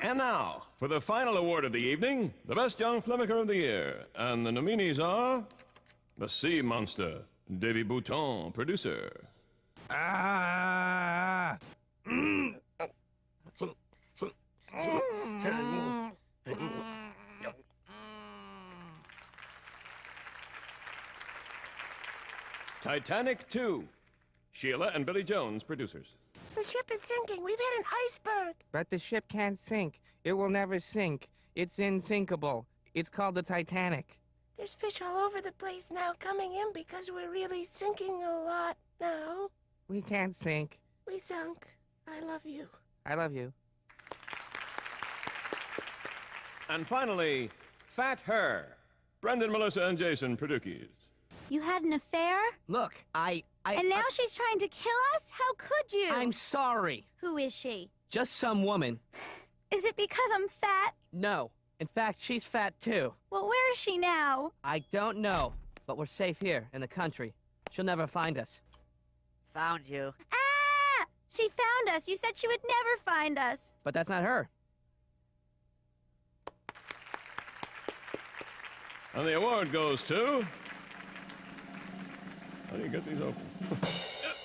And now, for the final award of the evening, the Best Young Filmmaker of the Year. And the nominees are... The Sea Monster, Davy Bouton, producer. Ah! Titanic 2, Sheila and Billy Jones, producers. The ship is sinking. We've hit an iceberg. But the ship can't sink. It will never sink. It's insinkable. It's called the Titanic. There's fish all over the place now coming in because we're really sinking a lot now. We can't sink. We sunk. I love you. I love you. And finally, Fat Her, Brendon, Melissa, and Jason, producers. You had an affair? Look, And now she's trying to kill us? How could you? I'm sorry. Who is she? Just some woman. Is it because I'm fat? No. In fact, she's fat too. Well, where is she now? I don't know, but we're safe here in the country. She'll never find us. Found you. Ah! She found us. You said she would never find us. But that's not her. And the award goes to... How do you get these open?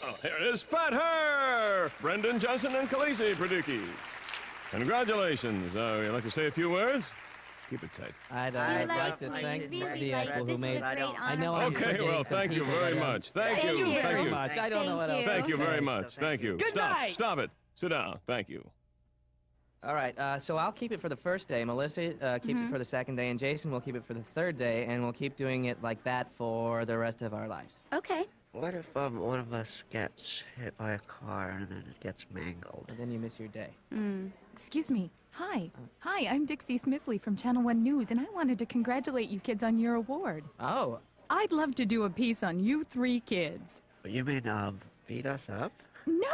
Oh, here it is, Fat Her! Brendon, Johnson, and Khaleesi, producers. Congratulations. You'd like to say a few words? Keep it tight. I'd I'd like to thank the people who made... I know I'm Okay, well, thank you very much. Thank you. Thank you Thank very you. much. I don't know what else. Thank you very much. Thank you. Good Stop. night. Stop it. Sit down. Thank you. All right, so I'll keep it for the first day. Melissa keeps it for the second day, and Jason will keep it for the third day, and we'll keep doing it like that for the rest of our lives. Okay. What if one of us gets hit by a car and then it gets mangled? And then you miss your day. Excuse me. Hi. Hi, I'm Dixie Smithley from Channel 1 News, and I wanted to congratulate you kids on your award. Oh. I'd love to do a piece on you three kids. You mean, beat us up? No,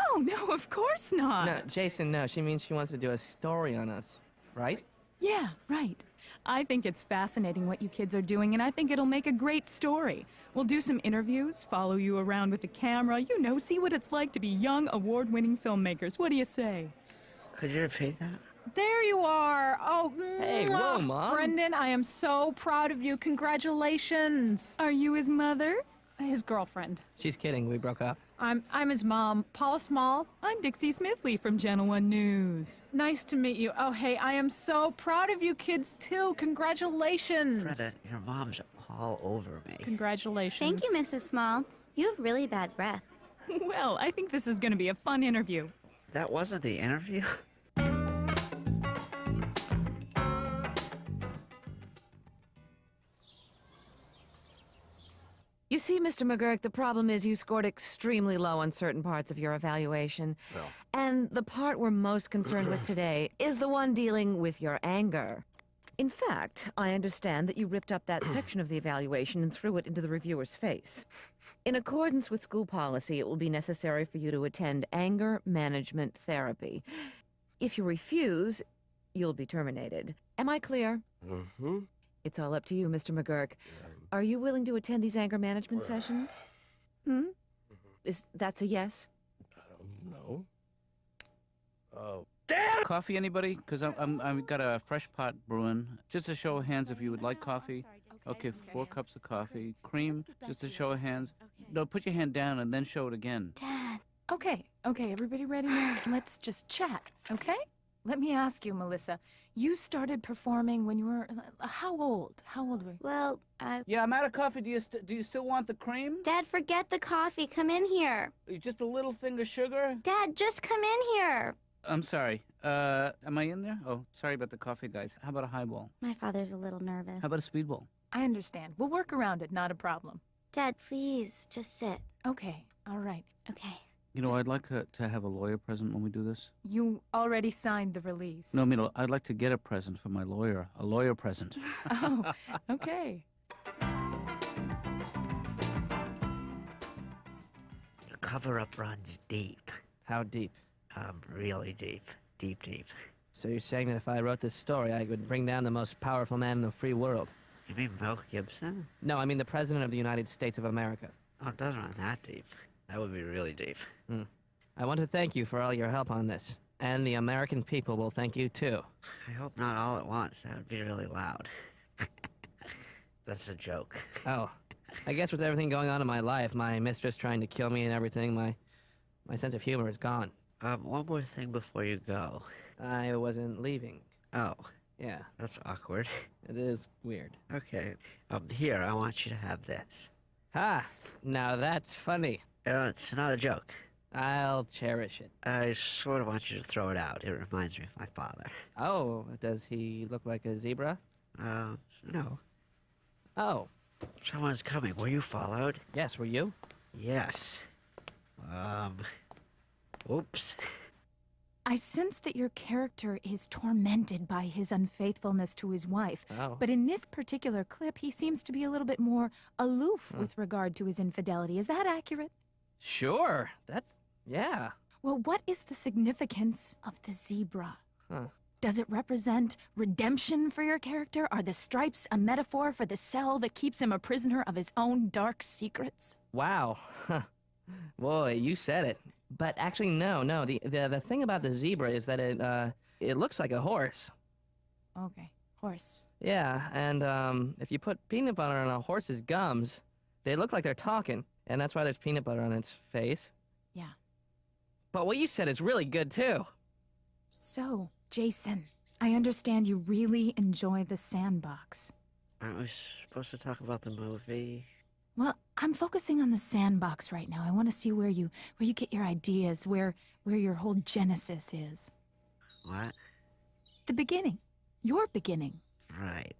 of course not. No, Jason, no. She means she wants to do a story on us, right? Yeah, right. I think it's fascinating what you kids are doing, and I think it'll make a great story. We'll do some interviews, follow you around with the camera, you know, see what it's like to be young, award-winning filmmakers. What do you say? Could you repeat that? There you are. Oh, Hey, whoa, Mom. Brendon, I am so proud of you. Congratulations. Are you his mother? His girlfriend. She's kidding. We broke up. I'm his mom, Paula Small. I'm Dixie Smithley from Channel 1 News. Nice to meet you. Oh, hey, I am so proud of you kids, too. Congratulations. Brenda, your mom's all over me. Congratulations. Thank you, Mrs. Small. You have really bad breath. Well, I think this is going to be a fun interview. That wasn't the interview? You see, Mr. McGurk, the problem is you scored extremely low on certain parts of your evaluation. Well. And the part we're most concerned with today is the one dealing with your anger. In fact, I understand that you ripped up that section of the evaluation and threw it into the reviewer's face. In accordance with school policy, it will be necessary for you to attend anger management therapy. If you refuse, you'll be terminated. Am I clear? Mm-hmm. It's all up to you, Mr. McGurk. Are you willing to attend these anger management sessions? That's a yes? No. Damn! Coffee, anybody? Because I've got a fresh pot brewing. Just a show of hands if you would like coffee. Okay, 4 cups of coffee. Cream, just a show of hands. No, put your hand down and then show it again. Dad. Okay, everybody ready now? Let's just chat, okay? Let me ask you, Melissa. You started performing when you were... How old? How old were you? Well, Yeah, I'm out of coffee. Do you still want the cream? Dad, forget the coffee. Come in here. Just a little thing of sugar? Dad, just come in here. I'm sorry. Am I in there? Oh, sorry about the coffee, guys. How about a highball? My father's a little nervous. How about a speedball? I understand. We'll work around it, not a problem. Dad, please, just sit. Okay, all right. Okay. You know, I'd like to have a lawyer present when we do this. You already signed the release. No, I mean, I'd like to get a present for my lawyer. A lawyer present. Oh, okay. The cover-up runs deep. How deep? Really deep. Deep. So you're saying that if I wrote this story, I would bring down the most powerful man in the free world? You mean Mel Gibson? No, I mean the President of the United States of America. Oh, it doesn't run that deep. That would be really deep. I want to thank you for all your help on this. And the American people will thank you, too. I hope not all at once. That would be really loud. That's a joke. Oh, I guess with everything going on in my life, my mistress trying to kill me and everything, my sense of humor is gone. One more thing before you go. I wasn't leaving. Oh. Yeah. That's awkward. It is weird. Okay. Here, I want you to have this. Ha! Now that's funny. It's not a joke. I'll cherish it. I sort of want you to throw it out. It reminds me of my father. Oh, does he look like a zebra? No. Oh. Someone's coming. Were you followed? Yes, were you? Yes. Oops. I sense that your character is tormented by his unfaithfulness to his wife. Oh. But in this particular clip, he seems to be a little bit more aloof with regard to his infidelity. Is that accurate? Sure. Yeah. Well, what is the significance of the zebra? Huh. Does it represent redemption for your character? Are the stripes a metaphor for the cell that keeps him a prisoner of his own dark secrets? Wow. Boy, you said it. But actually, no. The thing about the zebra is that it looks like a horse. Okay, horse. Yeah, and if you put peanut butter on a horse's gums, they look like they're talking, and that's why there's peanut butter on its face. Yeah. But what you said is really good, too. So, Jason, I understand you really enjoy the sandbox. Aren't we supposed to talk about the movie? Well, I'm focusing on the sandbox right now. I want to see where you get your ideas, where your whole genesis is. What? The beginning. Your beginning. Right.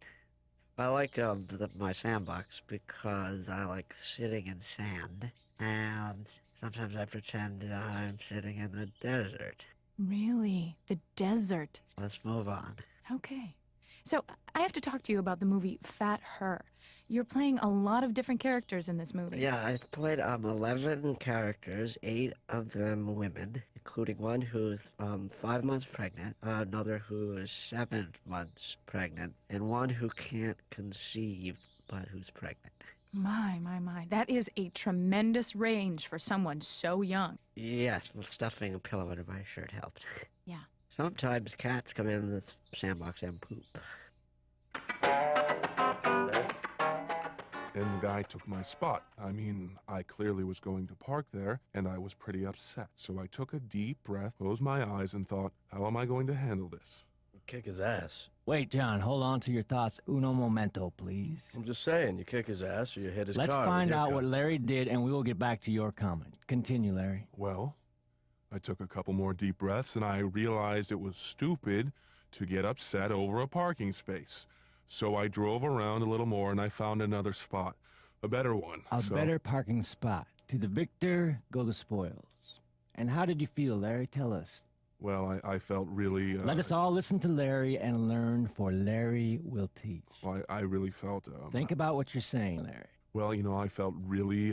I like my sandbox because I like sitting in sand, and sometimes I pretend I'm sitting in the desert. Really? The desert. Let's move on. Okay. So, I have to talk to you about the movie Fat Her. You're playing a lot of different characters in this movie. Yeah, I've played 11 characters, 8 of them women, including one who's 5 months pregnant, another who is 7 months pregnant, and one who can't conceive but who's pregnant. My. That is a tremendous range for someone so young. Yes, well, stuffing a pillow under my shirt helped. Yeah. Sometimes cats come in the sandbox and poop. And the guy took my spot. I mean, I clearly was going to park there, and I was pretty upset. So I took a deep breath, closed my eyes, and thought, how am I going to handle this? Kick his ass. Wait, John, hold on to your thoughts. Uno momento, please. I'm just saying, you kick his ass or you hit his car. Let's find out what Larry did, and we will get back to your comment. Continue, Larry. Well, I took a couple more deep breaths, and I realized it was stupid to get upset over a parking space. So I drove around a little more, and I found another spot. A better one. A better parking spot. To the victor go the spoils. And how did you feel, Larry? Tell us. Well, I felt really... Let us all listen to Larry and learn, for Larry will teach. Well, I really felt... Think about what you're saying, Larry. Well, you know, I felt really,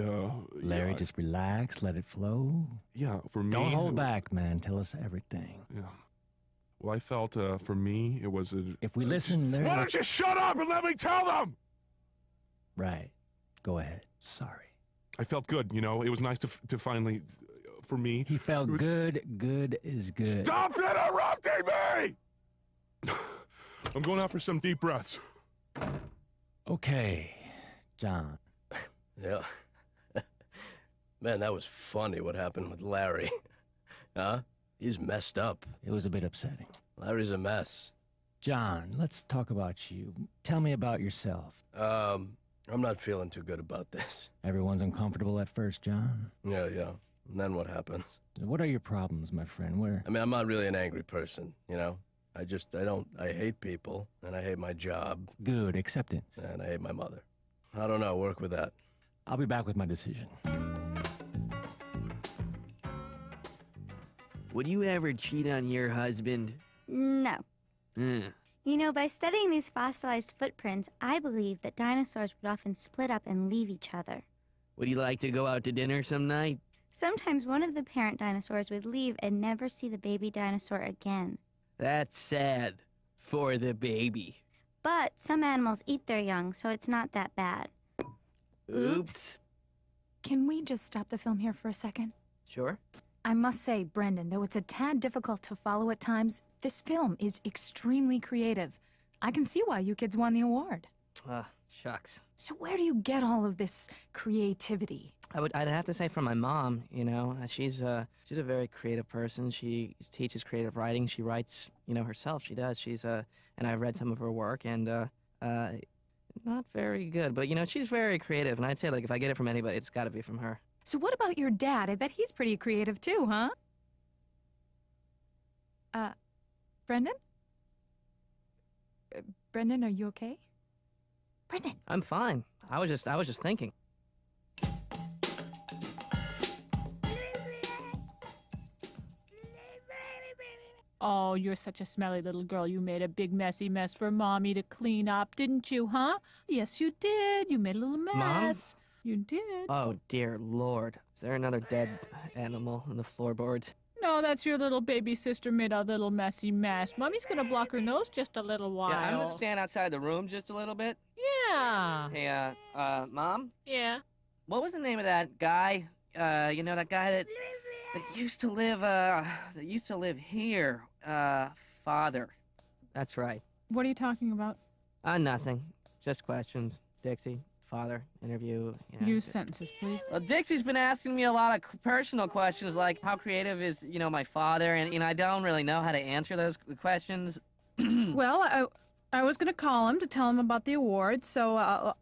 Larry, yeah, just relax, let it flow. Yeah, for me... Don't hold back, man. Tell us everything. Yeah. Well, I felt, for me, it was a... If we listen, Larry... Why don't you shut up and let me tell them? Right. Go ahead. Sorry. I felt good, you know. It was nice to finally... For me... He felt good. Good is good. Stop interrupting me! I'm going out for some deep breaths. Okay, John. Yeah. Man, that was funny what happened with Larry. Huh? He's messed up. It was a bit upsetting. Larry's a mess. John, let's talk about you. Tell me about yourself. I'm not feeling too good about this. Everyone's uncomfortable at first, John. Yeah. And then what happens? What are your problems, my friend? I mean, I'm not really an angry person, you know? I hate people, and I hate my job. Good, acceptance. And I hate my mother. I don't know, work with that. I'll be back with my decision. Would you ever cheat on your husband? No. You know, by studying these fossilized footprints, I believe that dinosaurs would often split up and leave each other. Would you like to go out to dinner some night? Sometimes one of the parent dinosaurs would leave and never see the baby dinosaur again. That's sad. For the baby. But some animals eat their young, so it's not that bad. Oops. Can we just stop the film here for a second? Sure. I must say, Brendon, though it's a tad difficult to follow at times, this film is extremely creative. I can see why you kids won the award. Shucks. So where do you get all of this creativity? I'd have to say from my mom, you know. She's a very creative person. She teaches creative writing. She writes, you know, herself. She does. And I've read some of her work, and not very good, but you know, she's very creative, and I'd say, like, if I get it from anybody, it's got to be from her. So what about your dad? I bet he's pretty creative too, huh? Brendon? Brendon, are you okay? Brendon! I'm fine. I was just thinking. Oh, you're such a smelly little girl. You made a big messy mess for Mommy to clean up, didn't you, huh? Yes, you did. You made a little mess. Mom? You did. Oh, dear Lord. Is there another dead animal in the floorboards? No, that's your little baby sister made a little messy mess. Mommy's gonna block her nose just a little while. Yeah, I'm gonna stand outside the room just a little bit. Yeah. Hey, Mom? Yeah? What was the name of that guy? You know, that guy that used to live here. Father. That's right. What are you talking about? Nothing. Just questions. Dixie, father, interview. You know, Use sentences, please. Well, Dixie's been asking me a lot of personal questions, like how creative is, you know, my father, and, you know, I don't really know how to answer those questions. Well, I was gonna call him to tell him about the award, so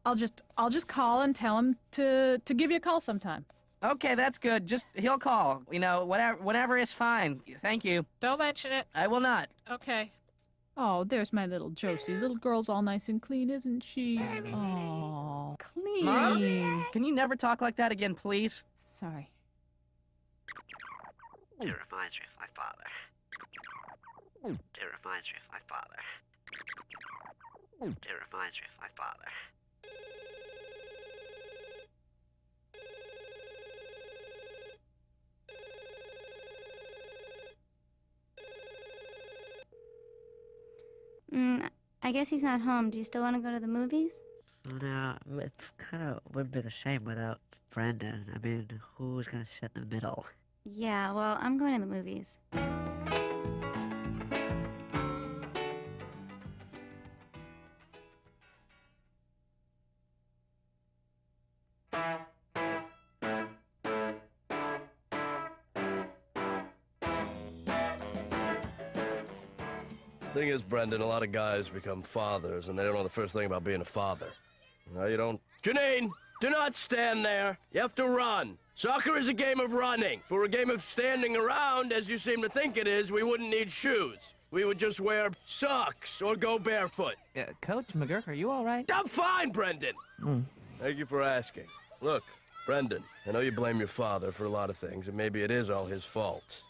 I'll just call and tell him to give you a call sometime. Okay, that's good. He'll call. You know, whatever is fine. Thank you. Don't mention it. I will not. Okay. Oh, there's my little Josie. Little girl's all nice and clean, isn't she? Oh, clean. Mom? Can you never talk like that again, please? Sorry. It reminds me of my father. It reminds me of my father. It reminds me of my father. I guess he's not home. Do you still want to go to the movies? No, it kind of wouldn't be the same without Brendon. I mean, who's gonna sit in the middle? Yeah, well, I'm going to the movies. Thing is, Brendon, a lot of guys become fathers, and they don't know the first thing about being a father. No, you don't. Janine, do not stand there. You have to run. Soccer is a game of running. For a game of standing around, as you seem to think it is, we wouldn't need shoes. We would just wear socks or go barefoot. Coach McGurk, are you all right? I'm fine, Brendon. Thank you for asking. Look, Brendon, I know you blame your father for a lot of things, and maybe it is all his fault.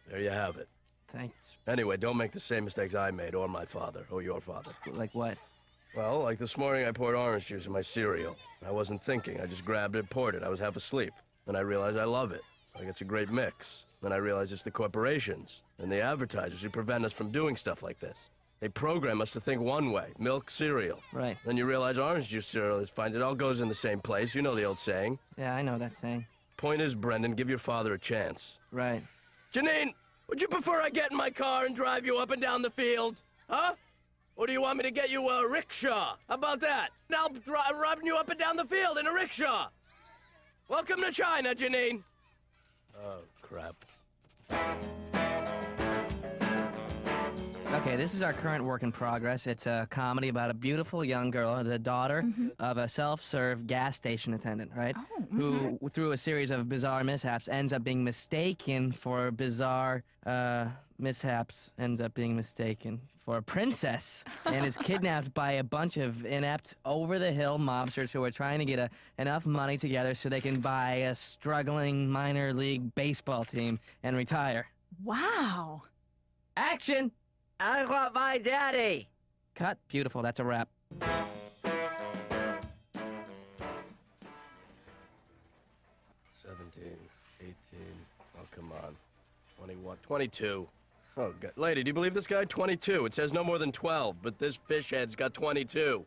There you have it. Thanks. Anyway, don't make the same mistakes I made, or my father, or your father. Like what? Well, like this morning I poured orange juice in my cereal. I wasn't thinking. I just grabbed it, poured it. I was half asleep. Then I realized I love it. Like, it's a great mix. Then I realized it's the corporations and the advertisers who prevent us from doing stuff like this. They program us to think one way, milk cereal. Right. Then you realize orange juice cereal is fine. It all goes in the same place. You know the old saying. Yeah, I know that saying. Point is, Brendon, give your father a chance. Right. Janine, would you prefer I get in my car and drive you up and down the field? Huh? Or do you want me to get you a rickshaw? How about that? I'll ride you up and down the field in a rickshaw. Welcome to China, Janine. Oh, crap. Okay, this is our current work in progress. It's a comedy about a beautiful young girl, the daughter of a self-serve gas station attendant, right? Who, through a series of bizarre mishaps, ends up being mistaken for bizarre mishaps, ends up being mistaken for a princess, and is kidnapped by a bunch of inept, over-the-hill mobsters who are trying to get enough money together so they can buy a struggling minor league baseball team and retire. Wow. Action! I want my daddy. Cut. Beautiful. That's a wrap. 17, 18, oh, come on. 21, 22. Oh, God. Lady, do you believe this guy? 22. It says no more than 12, but this fish head's got 22.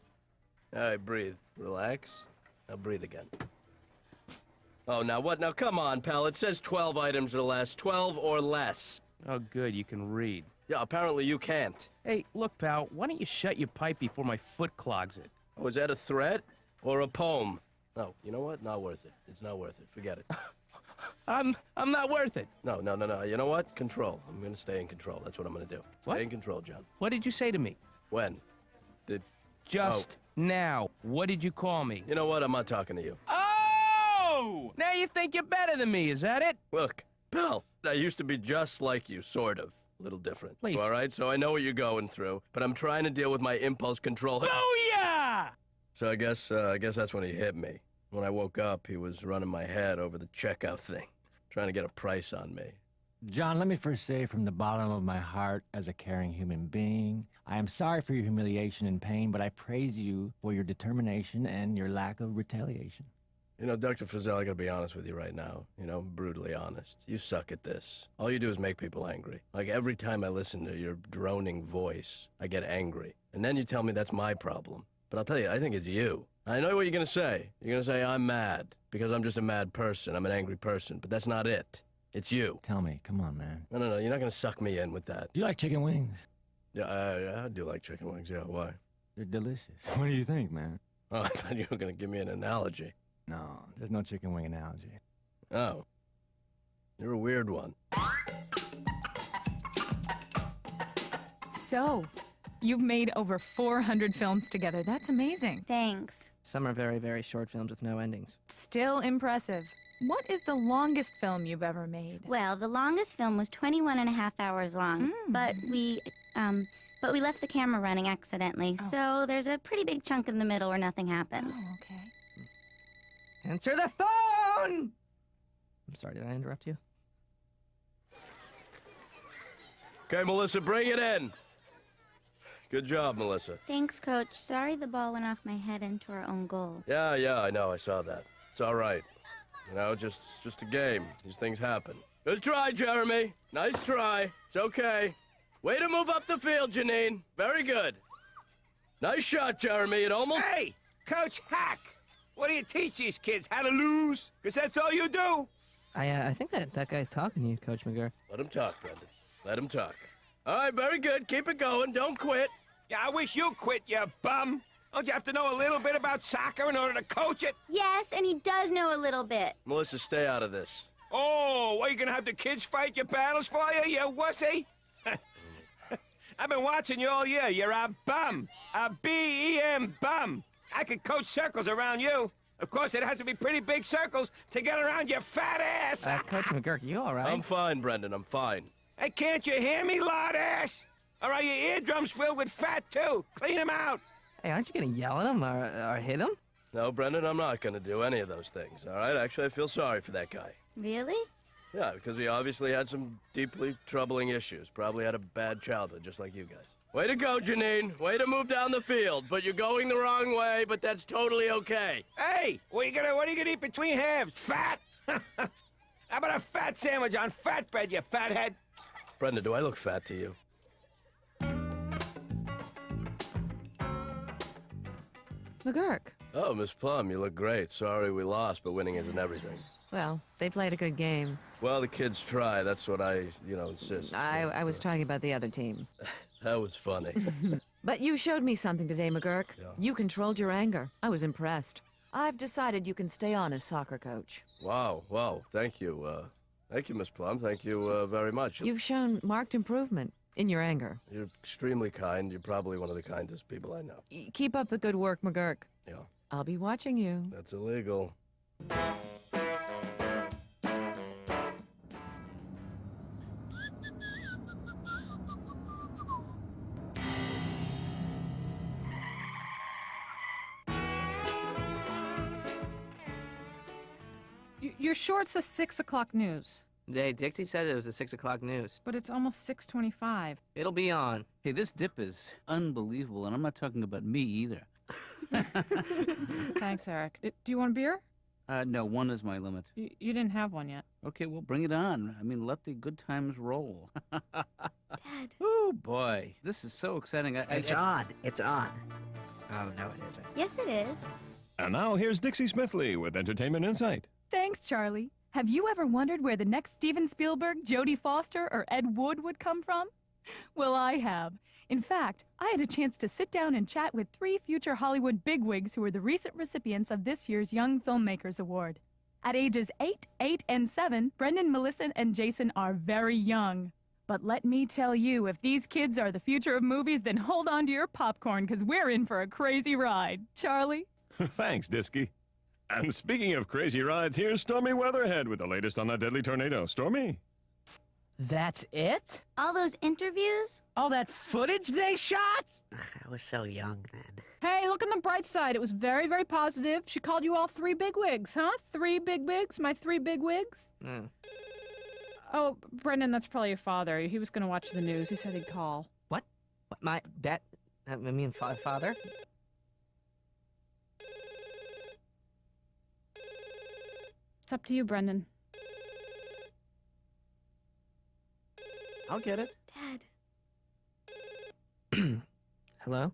All right, breathe. Relax. Now breathe again. Oh, now what? Now, come on, pal. It says 12 items or less. 12 or less. Oh, good, you can read. Yeah, apparently you can't. Hey, look, pal, why don't you shut your pipe before my foot clogs it? Oh, is that a threat? Or a poem? No, you know what? Not worth it. It's not worth it. Forget it. I'm not worth it. No. You know what? Control. I'm gonna stay in control. That's what I'm gonna do. What? Stay in control, John. What did you say to me? When? Just now. What did you call me? You know what? I'm not talking to you. Oh! Now you think you're better than me, is that it? Look, pal, I used to be just like you, sort of. A little different. Please. All right? So I know what you're going through, but I'm trying to deal with my impulse control. Booyah! So I guess that's when he hit me. When I woke up, he was running my head over the checkout thing, trying to get a price on me. John, let me first say from the bottom of my heart, as a caring human being, I am sorry for your humiliation and pain, but I praise you for your determination and your lack of retaliation. You know, Dr. Frizzell, I gotta be honest with you right now. You know, brutally honest. You suck at this. All you do is make people angry. Like, every time I listen to your droning voice, I get angry. And then you tell me that's my problem. But I'll tell you, I think it's you. I know what you're gonna say. You're gonna say I'm mad, because I'm just a mad person. I'm an angry person. But that's not it. It's you. Tell me, come on, man. No, you're not gonna suck me in with that. Do you like chicken wings? Yeah, I do like chicken wings, yeah. Why? They're delicious. What do you think, man? Oh, I thought you were gonna give me an analogy. No, there's no chicken wing analogy. Oh. You're a weird one. So, you've made over 400 films together. That's amazing. Thanks. Some are very, very short films with no endings. Still impressive. What is the longest film you've ever made? Well, the longest film was 21.5 hours long, but we left the camera running accidentally, so there's a pretty big chunk in the middle where nothing happens. Oh, okay. Answer the phone! I'm sorry, did I interrupt you? Okay, Melissa, bring it in. Good job, Melissa. Thanks, Coach. Sorry the ball went off my head into our own goal. Yeah, I know. I saw that. It's all right. You know, just a game. These things happen. Good try, Jeremy. Nice try. It's okay. Way to move up the field, Janine. Very good. Nice shot, Jeremy. It almost... Hey, Coach Hack! What do you teach these kids? How to lose? Because that's all you do. I think that guy's talking to you, Coach McGurk. Let him talk, Brendon. Let him talk. All right, very good. Keep it going. Don't quit. Yeah, I wish you quit, you bum. Don't you have to know a little bit about soccer in order to coach it? Yes, and he does know a little bit. Melissa, stay out of this. Oh, what, you gonna have the kids fight your battles for you, you wussy? I've been watching you all year. You're a bum. A B-E-M bum. I could coach circles around you. Of course, it'd have to be pretty big circles to get around your fat ass. Coach McGurk, you all right? I'm fine, Brendon. I'm fine. Hey, can't you hear me, lard ass? Or are your eardrums filled with fat, too? Clean them out. Hey, aren't you gonna yell at him or hit him? No, Brendon, I'm not gonna do any of those things, all right? Actually, I feel sorry for that guy. Really? Yeah, because he obviously had some deeply troubling issues. Probably had a bad childhood, just like you guys. Way to go, Janine. Way to move down the field. But you're going the wrong way, but that's totally okay. Hey, what are you gonna eat between halves? Fat? How about a fat sandwich on fat bread, you fathead? Brendon, do I look fat to you? McGurk. Oh, Miss Plum, you look great. Sorry we lost, but winning isn't everything. Well, they played a good game. Well, the kids try. That's what I, insist. I was talking about the other team. That was funny. But you showed me something today, McGurk. Yeah. You controlled your anger. I was impressed. I've decided you can stay on as soccer coach. Wow, thank you. Thank you, Miss Plum. Thank you very much. You've shown marked improvement in your anger. You're extremely kind. You're probably one of the kindest people I know. Keep up the good work, McGurk. Yeah. I'll be watching you. That's illegal. Your short's the 6 o'clock news. Hey, Dixie said it was the 6 o'clock news. But it's almost 6:25. It'll be on. Hey, this dip is unbelievable, and I'm not talking about me either. Thanks, Eric. Do you want a beer? No, one is my limit. You didn't have one yet. Okay, well, bring it on. I mean, let the good times roll. Dad. Oh, boy. This is so exciting. It's on. It's on. Oh, no, it isn't. Yes, it is. And now here's Dixie Smithley with Entertainment Insight. Thanks, Charlie. Have you ever wondered where the next Steven Spielberg, Jodie Foster, or Ed Wood would come from? Well, I have. In fact, I had a chance to sit down and chat with 3 future Hollywood bigwigs who were the recent recipients of this year's Young Filmmakers Award. At ages 8, 8, and 7, Brendon, Melissa, and Jason are very young. But let me tell you, if these kids are the future of movies, then hold on to your popcorn, because we're in for a crazy ride. Charlie? Thanks, Disky. And speaking of crazy rides, here's Stormy Weatherhead with the latest on that deadly tornado. Stormy? That's it? All those interviews? All that footage they shot? I was so young then. Hey, look on the bright side. It was very, very positive. She called you all 3 bigwigs, huh? 3 bigwigs? My 3 bigwigs? Oh, Brendon, that's probably your father. He was going to watch the news. He said he'd call. What? My dad? I mean, father? It's up to you, Brendon. I'll get it. Dad. Hello?